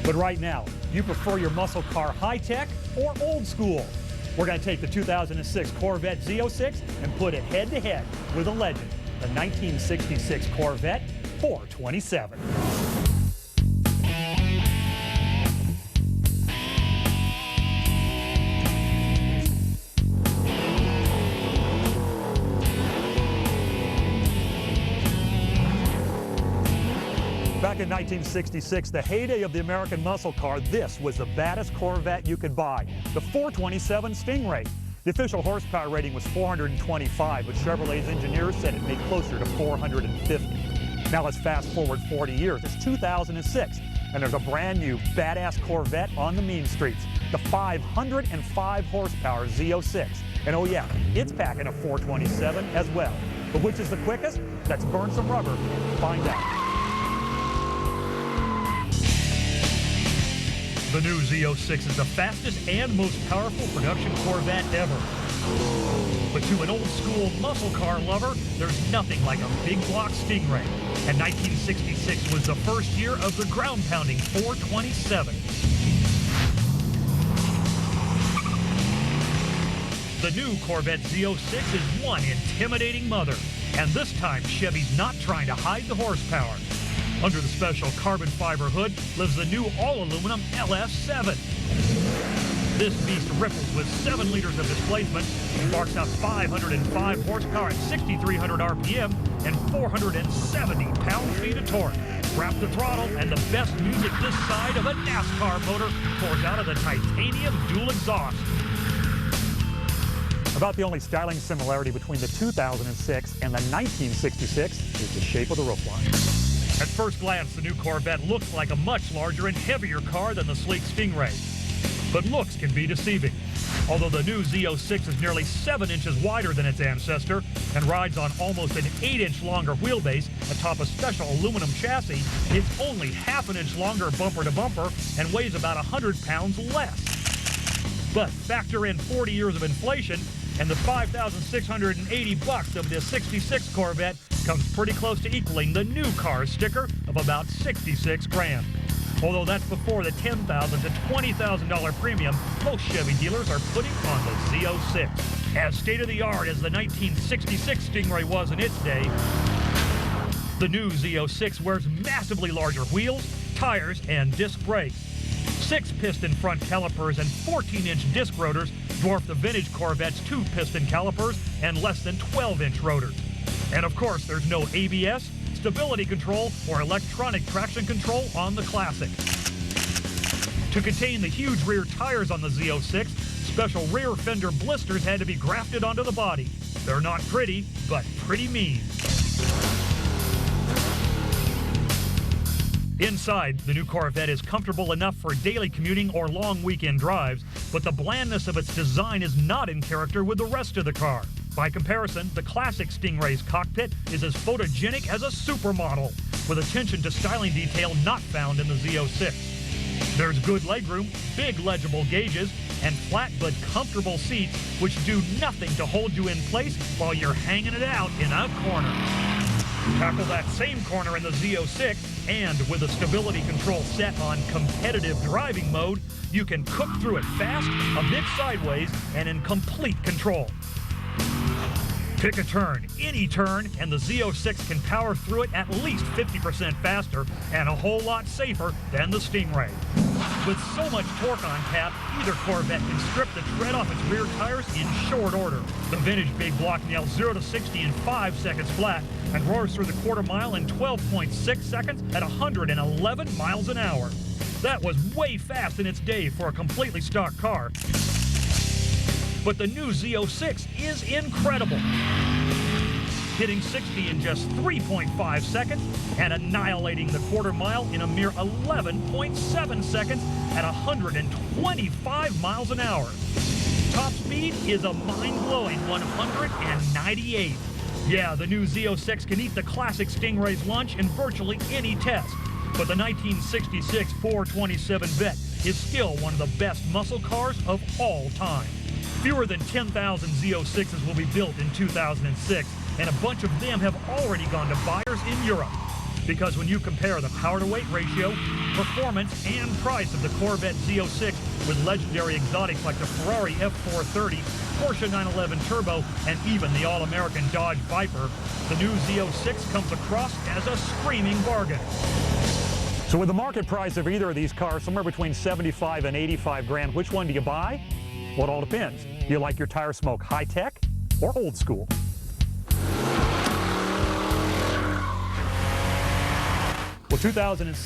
But right now, you prefer your muscle car high-tech or old school? We're going to take the 2006 Corvette Z06 and put it head-to-head with a legend, the 1966 Corvette 427. Back in 1966, the heyday of the American muscle car, this was the baddest Corvette you could buy, the 427 Stingray. The official horsepower rating was 425, but Chevrolet's engineers said it made closer to 450. Now let's fast forward 40 years. It's 2006, and there's a brand new badass Corvette on the mean streets, the 505 horsepower Z06. And oh yeah, it's packing a 427 as well. But which is the quickest? Let's burn some rubber and find out. The new Z06 is the fastest and most powerful production Corvette ever. But to an old-school muscle car lover, there's nothing like a big block Stingray. And 1966 was the first year of the ground-pounding 427. The new Corvette Z06 is one intimidating mother. And this time, Chevy's not trying to hide the horsepower. Under the special carbon fiber hood lives the new all-aluminum LF7. This beast ripples with 7 liters of displacement, sparks out 505 horsepower at 6,300 RPM and 470 pound-feet of torque. Wrap the throttle and the best music this side of a NASCAR motor pours out of the titanium dual exhaust. About the only styling similarity between the 2006 and the 1966 is the shape of the roofline. At first glance, the new Corvette looks like a much larger and heavier car than the sleek Stingray. But looks can be deceiving. Although the new Z06 is nearly 7 inches wider than its ancestor and rides on almost an 8-inch longer wheelbase atop a special aluminum chassis, it's only half an inch longer bumper to bumper and weighs about 100 pounds less. But factor in 40 years of inflation, and the $5,680 of the 66 Corvette comes pretty close to equaling the new car sticker of about 66 grand. Although that's before the $10,000 to $20,000 premium most Chevy dealers are putting on the Z06. As state-of-the-art as the 1966 Stingray was in its day, the new Z06 wears massively larger wheels, tires, and disc brakes. 6-piston front calipers and 14-inch disc rotors dwarf the vintage Corvette's 2-piston calipers and less than 12-inch rotors. And of course, there's no ABS, stability control, or electronic traction control on the Classic. To contain the huge rear tires on the Z06, special rear fender blisters had to be grafted onto the body. They're not pretty, but pretty mean. Inside, the new Corvette is comfortable enough for daily commuting or long weekend drives, but the blandness of its design is not in character with the rest of the car. By comparison, the classic Stingray's cockpit is as photogenic as a supermodel, with attention to styling detail not found in the Z06. There's good legroom, big legible gauges, and flat but comfortable seats which do nothing to hold you in place while you're hanging it out in a corner. Tackle that same corner in the Z06, and with the stability control set on competitive driving mode, you can cook through it fast, a bit sideways, and in complete control. Pick a turn, any turn, and the Z06 can power through it at least 50% faster and a whole lot safer than the Stingray. With so much torque on tap, either Corvette can strip the tread off its rear tires in short order. The vintage big block nails 0 to 60 in 5 seconds flat and roars through the quarter mile in 12.6 seconds at 111 miles an hour. That was way fast in its day for a completely stock car. But the new Z06 is incredible. Hitting 60 in just 3.5 seconds and annihilating the quarter mile in a mere 11.7 seconds at 125 miles an hour. Top speed is a mind-blowing 198. Yeah, the new Z06 can eat the classic Stingray's lunch in virtually any test, but the 1966 427 Vet is still one of the best muscle cars of all time. Fewer than 10,000 Z06s will be built in 2006, and a bunch of them have already gone to buyers in Europe. Because when you compare the power-to-weight ratio, performance, and price of the Corvette Z06 with legendary exotics like the Ferrari F430, Porsche 911 Turbo, and even the all-American Dodge Viper, the new Z06 comes across as a screaming bargain. So with the market price of either of these cars somewhere between 75 and 85 grand, which one do you buy? Well, it all depends. Do you like your tire smoke high-tech or old school? Well, 2006